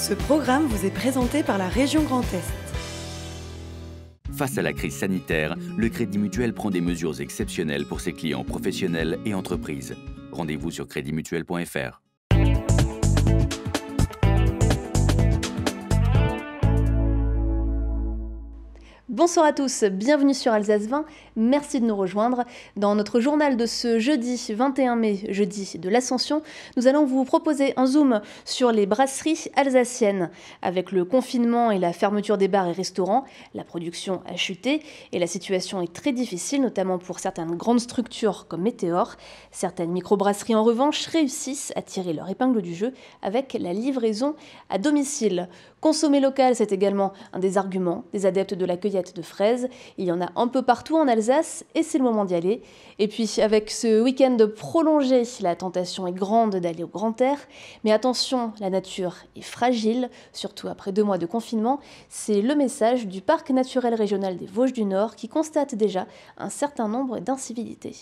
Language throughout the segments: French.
Ce programme vous est présenté par la région Grand Est. Face à la crise sanitaire, le Crédit Mutuel prend des mesures exceptionnelles pour ses clients professionnels et entreprises. Rendez-vous sur creditmutuel.fr. Bonsoir à tous, bienvenue sur Alsace 20, merci de nous rejoindre. Dans notre journal de ce jeudi 21 mai, jeudi de l'Ascension, nous allons vous proposer un zoom sur les brasseries alsaciennes. Avec le confinement et la fermeture des bars et restaurants, la production a chuté et la situation est très difficile, notamment pour certaines grandes structures comme Météor. Certaines microbrasseries en revanche réussissent à tirer leur épingle du jeu avec la livraison à domicile. Consommer local, c'est également un des arguments des adeptes de la cueillette de fraises. Il y en a un peu partout en Alsace et c'est le moment d'y aller. Et puis avec ce week-end prolongé, la tentation est grande d'aller au grand air. Mais attention, la nature est fragile, surtout après 2 mois de confinement. C'est le message du Parc naturel régional des Vosges du Nord qui constate déjà un certain nombre d'incivilités.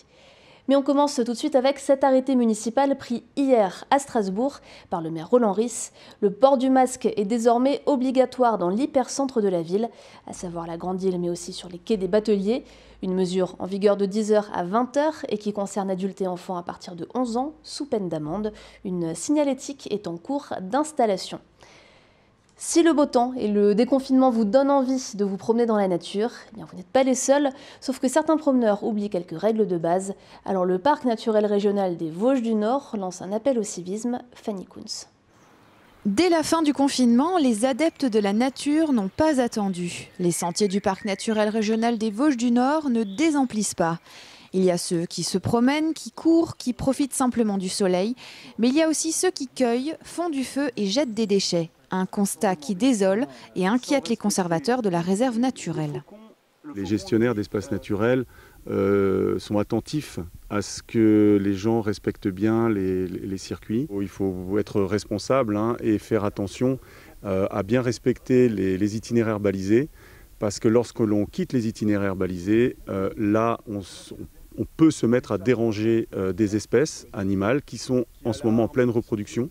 Mais on commence tout de suite avec cet arrêté municipal pris hier à Strasbourg par le maire Roland Ries. Le port du masque est désormais obligatoire dans l'hypercentre de la ville, à savoir la Grande Île mais aussi sur les quais des Bateliers. Une mesure en vigueur de 10h à 20h et qui concerne adultes et enfants à partir de 11 ans, sous peine d'amende. Une signalétique est en cours d'installation. Si le beau temps et le déconfinement vous donnent envie de vous promener dans la nature, eh bien vous n'êtes pas les seuls, sauf que certains promeneurs oublient quelques règles de base. Alors le Parc naturel régional des Vosges du Nord lance un appel au civisme. Fanny Kunz. Dès la fin du confinement, les adeptes de la nature n'ont pas attendu. Les sentiers du Parc naturel régional des Vosges du Nord ne désemplissent pas. Il y a ceux qui se promènent, qui courent, qui profitent simplement du soleil. Mais il y a aussi ceux qui cueillent, font du feu et jettent des déchets. Un constat qui désole et inquiète les conservateurs de la réserve naturelle. Les gestionnaires d'espaces naturels sont attentifs à ce que les gens respectent bien les circuits. Il faut être responsable et faire attention à bien respecter les itinéraires balisés. Parce que lorsque l'on quitte les itinéraires balisés, là on peut se mettre à déranger des espèces animales qui sont en ce moment en pleine reproduction.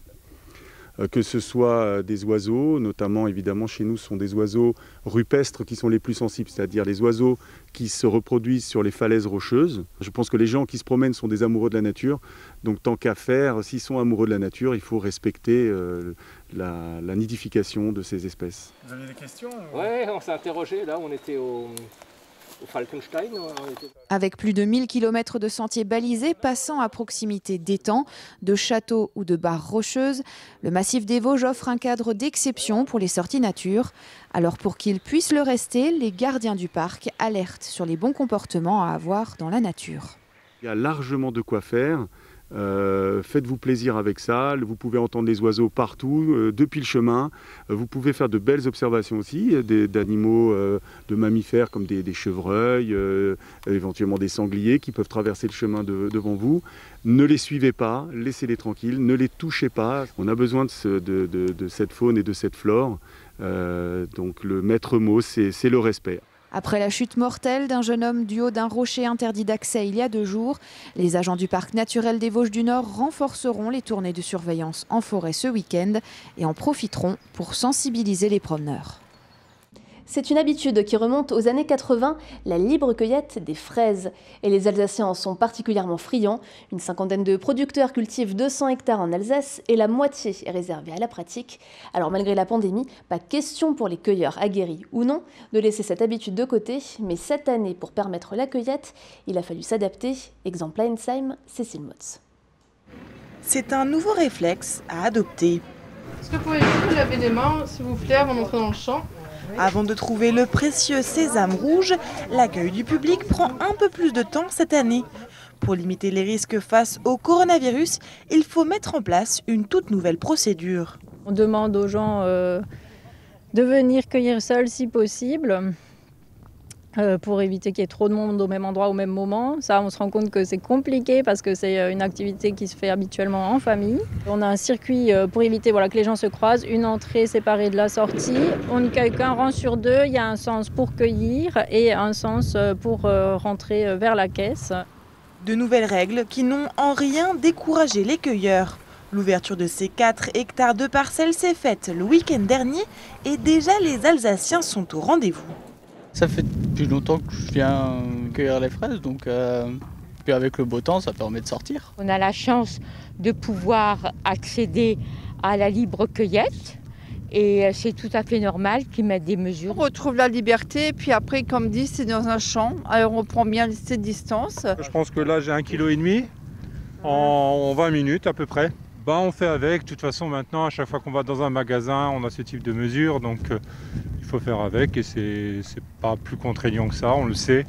Que ce soit des oiseaux, notamment évidemment chez nous ce sont des oiseaux rupestres qui sont les plus sensibles, c'est-à-dire les oiseaux qui se reproduisent sur les falaises rocheuses. Je pense que les gens qui se promènent sont des amoureux de la nature, donc tant qu'à faire, s'ils sont amoureux de la nature, il faut respecter la nidification de ces espèces. Vous avez des questions? Oui, on s'est interrogé, là on était au Falkenstein. Avec plus de 1000 km de sentiers balisés passant à proximité d'étangs, de châteaux ou de barres rocheuses, le massif des Vosges offre un cadre d'exception pour les sorties nature. Alors pour qu'ils puissent le rester, les gardiens du parc alertent sur les bons comportements à avoir dans la nature. Il y a largement de quoi faire. Faites-vous plaisir avec ça, vous pouvez entendre les oiseaux partout, depuis le chemin. Vous pouvez faire de belles observations aussi, d'animaux, de mammifères comme des chevreuils, éventuellement des sangliers qui peuvent traverser le chemin devant vous. Ne les suivez pas, laissez-les tranquilles, ne les touchez pas. On a besoin de cette faune et de cette flore, donc le maître mot c'est le respect. Après la chute mortelle d'un jeune homme du haut d'un rocher interdit d'accès il y a 2 jours, les agents du Parc naturel des Vosges du Nord renforceront les tournées de surveillance en forêt ce week-end et en profiteront pour sensibiliser les promeneurs. C'est une habitude qui remonte aux années 80, la libre cueillette des fraises. Et les Alsaciens en sont particulièrement friands. Une cinquantaine de producteurs cultivent 200 hectares en Alsace et la moitié est réservée à la pratique. Alors malgré la pandémie, pas question pour les cueilleurs aguerris ou non de laisser cette habitude de côté. Mais cette année, pour permettre la cueillette, il a fallu s'adapter. Exemple à Ensheim, Cécile Motz. C'est un nouveau réflexe à adopter. Est-ce que pouvez-vous vous laver les mains, s'il vous plaît, avant d'entrer dans le champ ? Avant de trouver le précieux sésame rouge, l'accueil du public prend un peu plus de temps cette année. Pour limiter les risques face au coronavirus, il faut mettre en place une toute nouvelle procédure. On demande aux gens de venir cueillir seuls si possible, pour éviter qu'il y ait trop de monde au même endroit au même moment. Ça, on se rend compte que c'est compliqué parce que c'est une activité qui se fait habituellement en famille. On a un circuit pour éviter que les gens se croisent, une entrée séparée de la sortie. On ne cueille qu'un rang sur 2, il y a un sens pour cueillir et un sens pour rentrer vers la caisse. De nouvelles règles qui n'ont en rien découragé les cueilleurs. L'ouverture de ces 4 hectares de parcelles s'est faite le week-end dernier et déjà les Alsaciens sont au rendez-vous. Ça fait depuis longtemps que je viens cueillir les fraises, donc puis avec le beau temps, ça permet de sortir. On a la chance de pouvoir accéder à la libre cueillette et c'est tout à fait normal qu'ils mettent des mesures. On retrouve la liberté, puis après, comme dit, c'est dans un champ, alors on prend bien cette distance. Je pense que là, j'ai 1,5 kg en 20 minutes à peu près. On fait avec, de toute façon maintenant à chaque fois qu'on va dans un magasin on a ce type de mesures, donc il faut faire avec et c'est pas plus contraignant que ça, on le sait.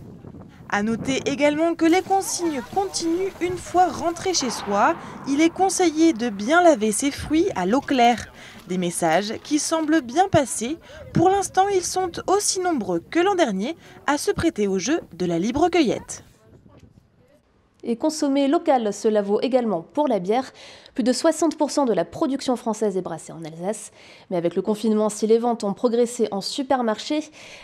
À noter également que les consignes continuent une fois rentré chez soi. Il est conseillé de bien laver ses fruits à l'eau claire. Des messages qui semblent bien passer. Pour l'instant, ils sont aussi nombreux que l'an dernier à se prêter au jeu de la libre cueillette. Et consommer local, cela vaut également pour la bière. Plus de 60% de la production française est brassée en Alsace. Mais avec le confinement, si les ventes ont progressé en supermarché,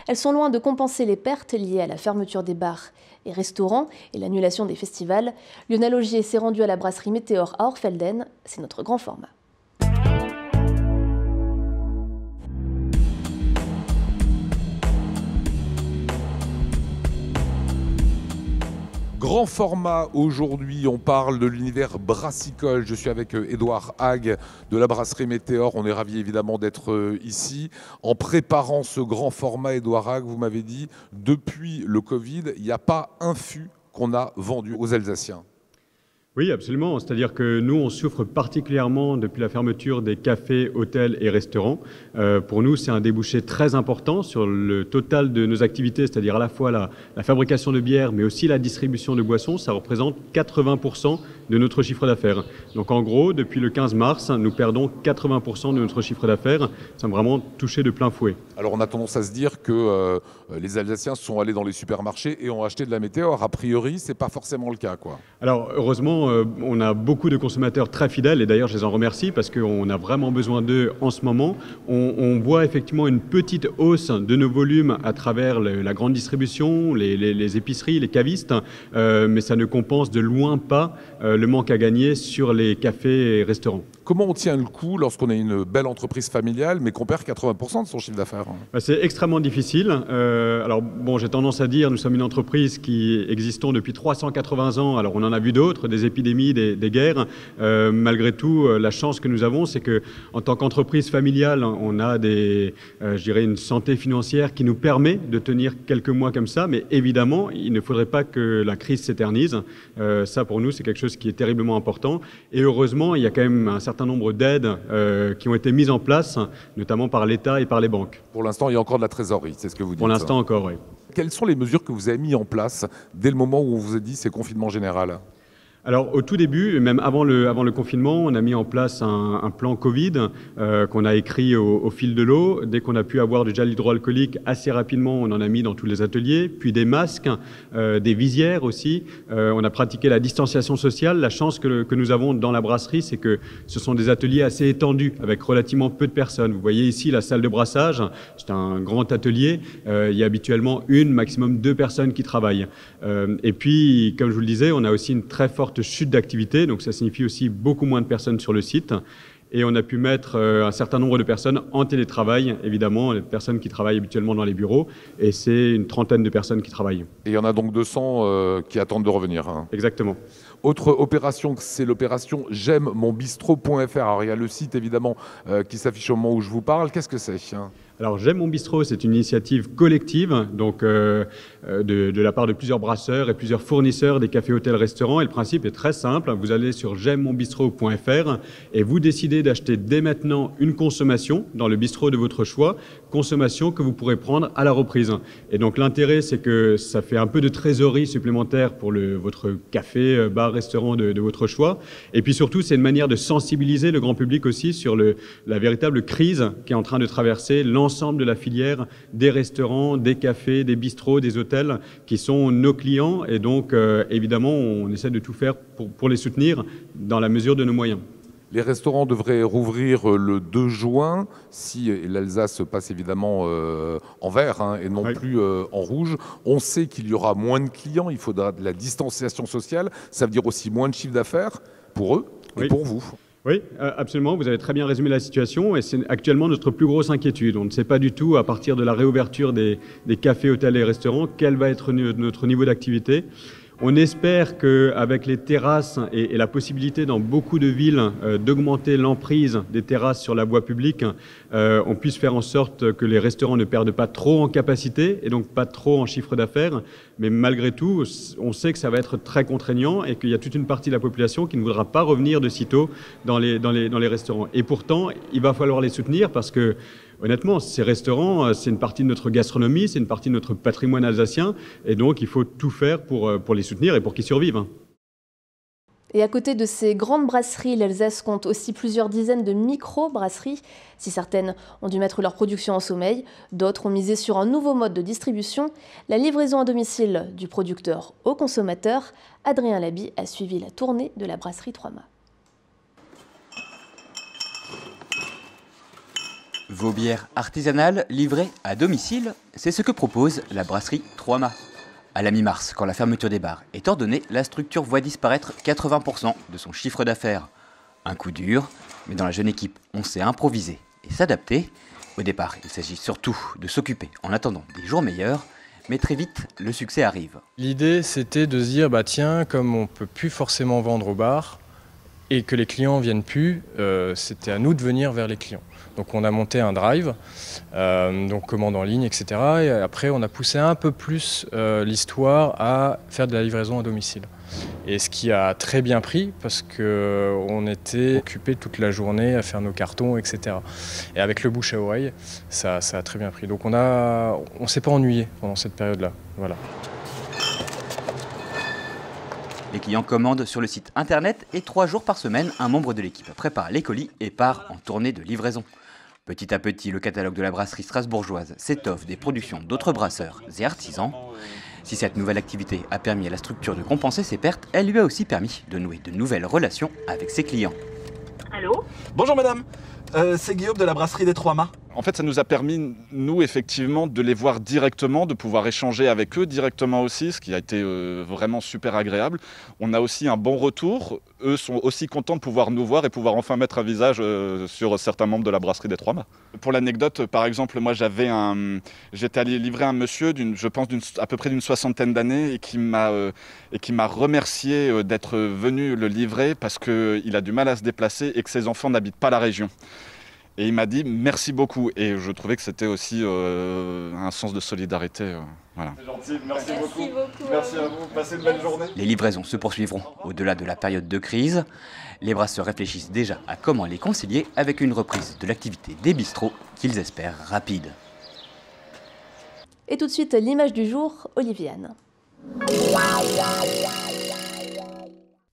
elles sont loin de compenser les pertes liées à la fermeture des bars et restaurants et l'annulation des festivals. Lionel Augier s'est rendu à la brasserie Météor à Orfelden. C'est notre grand format. Grand format aujourd'hui, on parle de l'univers brassicole. Je suis avec Édouard Hague de la brasserie Météor. On est ravis évidemment d'être ici. En préparant ce grand format, Édouard Hague, vous m'avez dit, depuis le Covid, il n'y a pas un fût qu'on a vendu aux Alsaciens. Oui, absolument. C'est-à-dire que nous, on souffre particulièrement depuis la fermeture des cafés, hôtels et restaurants. Pour nous, c'est un débouché très important sur le total de nos activités, c'est-à-dire à la fois la fabrication de bière, mais aussi la distribution de boissons. Ça représente 80% de notre chiffre d'affaires. Donc en gros, depuis le 15 mars, nous perdons 80% de notre chiffre d'affaires. Ça sommes vraiment touchés de plein fouet. Alors on a tendance à se dire que les Alsaciens sont allés dans les supermarchés et ont acheté de la Météor. A priori, c'est pas forcément le cas, quoi. Alors heureusement, on a beaucoup de consommateurs très fidèles et d'ailleurs je les en remercie parce qu'on a vraiment besoin d'eux en ce moment. On voit effectivement une petite hausse de nos volumes à travers la grande distribution, les épiceries, les cavistes, mais ça ne compense de loin pas le manque à gagner sur les cafés et restaurants. Comment on tient le coup lorsqu'on a une belle entreprise familiale mais qu'on perd 80% de son chiffre d'affaires? C'est extrêmement difficile. Alors bon, j'ai tendance à dire nous sommes une entreprise qui existons depuis 380 ans. Alors on en a vu d'autres, des épidémies, des guerres. Malgré tout, la chance que nous avons, c'est que en tant qu'entreprise familiale, on a je dirais une santé financière qui nous permet de tenir quelques mois comme ça. Mais évidemment, il ne faudrait pas que la crise s'éternise. Ça, pour nous, c'est quelque chose qui est terriblement important. Et heureusement, il y a quand même un certain nombre d'aides qui ont été mises en place, notamment par l'État et par les banques. Pour l'instant, il y a encore de la trésorerie, c'est ce que vous dites. Pour l'instant encore, oui. Quelles sont les mesures que vous avez mises en place dès le moment où on vous a dit c'est confinement général? Alors au tout début, même avant le confinement, on a mis en place un plan Covid qu'on a écrit au fil de l'eau. Dès qu'on a pu avoir du gel hydroalcoolique assez rapidement, on en a mis dans tous les ateliers. Puis des masques, des visières aussi. On a pratiqué la distanciation sociale. La chance que nous avons dans la brasserie, c'est que ce sont des ateliers assez étendus avec relativement peu de personnes. Vous voyez ici la salle de brassage. C'est un grand atelier. Il y a habituellement maximum 2 personnes qui travaillent. Et puis, comme je vous le disais, on a aussi une très forte chute d'activité, donc ça signifie aussi beaucoup moins de personnes sur le site. Et on a pu mettre un certain nombre de personnes en télétravail, évidemment, les personnes qui travaillent habituellement dans les bureaux, et c'est une trentaine de personnes qui travaillent. Et il y en a donc 200 qui attendent de revenir. Hein. Exactement. Autre opération, c'est l'opération j'aime mon bistrot.fr. Alors il y a le site évidemment qui s'affiche au moment où je vous parle. Qu'est-ce que c'est? Alors J'aime mon bistrot, c'est une initiative collective donc de la part de plusieurs brasseurs et plusieurs fournisseurs des cafés, hôtels, restaurants. Et le principe est très simple. Vous allez sur j'aimemonbistrot.fr et vous décidez d'acheter dès maintenant une consommation dans le bistrot de votre choix, consommation que vous pourrez prendre à la reprise. Et donc l'intérêt, c'est que ça fait un peu de trésorerie supplémentaire pour votre café, bar, restaurant de votre choix. Et puis surtout, c'est une manière de sensibiliser le grand public aussi sur la véritable crise qui est en train de traverser l'ensemble de la filière des restaurants, des cafés, des bistrots, des hôtels qui sont nos clients. Et donc, évidemment, on essaie de tout faire pour les soutenir dans la mesure de nos moyens. Les restaurants devraient rouvrir le 2 juin, si l'Alsace passe évidemment en vert et non plus en rouge. On sait qu'il y aura moins de clients, il faudra de la distanciation sociale. Ça veut dire aussi moins de chiffre d'affaires pour eux et pour vous. Oui, absolument. Vous avez très bien résumé la situation et c'est actuellement notre plus grosse inquiétude. On ne sait pas du tout, à partir de la réouverture des cafés, hôtels et restaurants, quel va être notre niveau d'activité. On espère qu'avec les terrasses et la possibilité dans beaucoup de villes d'augmenter l'emprise des terrasses sur la voie publique, on puisse faire en sorte que les restaurants ne perdent pas trop en capacité et donc pas trop en chiffre d'affaires. Mais malgré tout, on sait que ça va être très contraignant et qu'il y a toute une partie de la population qui ne voudra pas revenir de sitôt dans les restaurants. Et pourtant, il va falloir les soutenir parce que honnêtement, ces restaurants, c'est une partie de notre gastronomie, c'est une partie de notre patrimoine alsacien, et donc il faut tout faire pour les soutenir et pour qu'ils survivent. Et à côté de ces grandes brasseries, l'Alsace compte aussi plusieurs dizaines de micro-brasseries. Si certaines ont dû mettre leur production en sommeil, d'autres ont misé sur un nouveau mode de distribution, la livraison à domicile du producteur au consommateur. Adrien Laby a suivi la tournée de la brasserie 3 Mâts. Vos bières artisanales livrées à domicile, c'est ce que propose la brasserie 3 Mâts. À la mi-mars, quand la fermeture des bars est ordonnée, la structure voit disparaître 80% de son chiffre d'affaires. Un coup dur, mais dans la jeune équipe, on sait improviser et s'adapter. Au départ, il s'agit surtout de s'occuper en attendant des jours meilleurs, mais très vite, le succès arrive. L'idée, c'était de se dire, tiens, comme on ne peut plus forcément vendre au bar et que les clients ne viennent plus, c'était à nous de venir vers les clients. Donc on a monté un drive, donc commande en ligne, etc. Et après on a poussé un peu plus l'histoire à faire de la livraison à domicile. Et ce qui a très bien pris parce qu'on était occupés toute la journée à faire nos cartons, etc. Et avec le bouche à oreille, ça a très bien pris. Donc on s'est pas ennuyé pendant cette période-là. Voilà. Les clients commandent sur le site internet et 3 jours par semaine, un membre de l'équipe prépare les colis et part en tournée de livraison. Petit à petit, le catalogue de la brasserie strasbourgeoise s'étoffe des productions d'autres brasseurs et artisans. Si cette nouvelle activité a permis à la structure de compenser ses pertes, elle lui a aussi permis de nouer de nouvelles relations avec ses clients. Allô ? Bonjour madame, c'est Guillaume de la brasserie des 3 Mâts. En fait, ça nous a permis, nous, effectivement, de les voir directement, de pouvoir échanger avec eux directement aussi, ce qui a été vraiment super agréable. On a aussi un bon retour. Eux sont aussi contents de pouvoir nous voir et pouvoir enfin mettre un visage sur certains membres de la brasserie des 3 Mâts. Pour l'anecdote, par exemple, moi, j'étais allé livrer un monsieur, je pense, à peu près d'une 60aine d'années et qui m'a remercié d'être venu le livrer parce qu'il a du mal à se déplacer et que ses enfants n'habitent pas la région. Et il m'a dit merci beaucoup et je trouvais que c'était aussi un sens de solidarité. Voilà. C'est gentil, merci beaucoup. Merci à vous, passez une belle journée. Les livraisons se poursuivront au-delà de la période de crise. Les brasseurs réfléchissent déjà à comment les concilier avec une reprise de l'activité des bistrots qu'ils espèrent rapide. Et tout de suite, l'image du jour, Oliviane.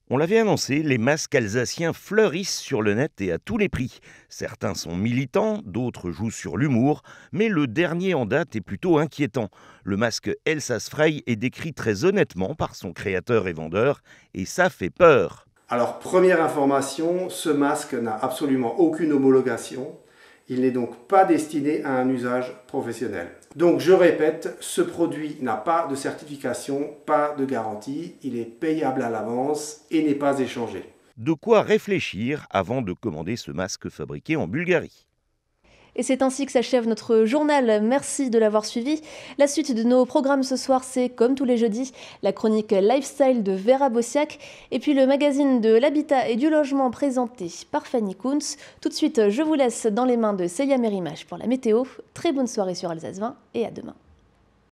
On l'avait annoncé, les masques alsaciens fleurissent sur le net et à tous les prix. Certains sont militants, d'autres jouent sur l'humour, mais le dernier en date est plutôt inquiétant. Le masque Elsass-Frei est décrit très honnêtement par son créateur et vendeur, et ça fait peur. Alors, première information, ce masque n'a absolument aucune homologation. Il n'est donc pas destiné à un usage professionnel. Donc je répète, ce produit n'a pas de certification, pas de garantie, il est payable à l'avance et n'est pas échangé. De quoi réfléchir avant de commander ce masque fabriqué en Bulgarie. Et c'est ainsi que s'achève notre journal. Merci de l'avoir suivi. La suite de nos programmes ce soir, c'est, comme tous les jeudis, la chronique Lifestyle de Vera Bossiac et puis le magazine de l'habitat et du logement présenté par Fanny Kunz. Tout de suite, je vous laisse dans les mains de Célia Mérimache pour la météo. Très bonne soirée sur Alsace 20 et à demain.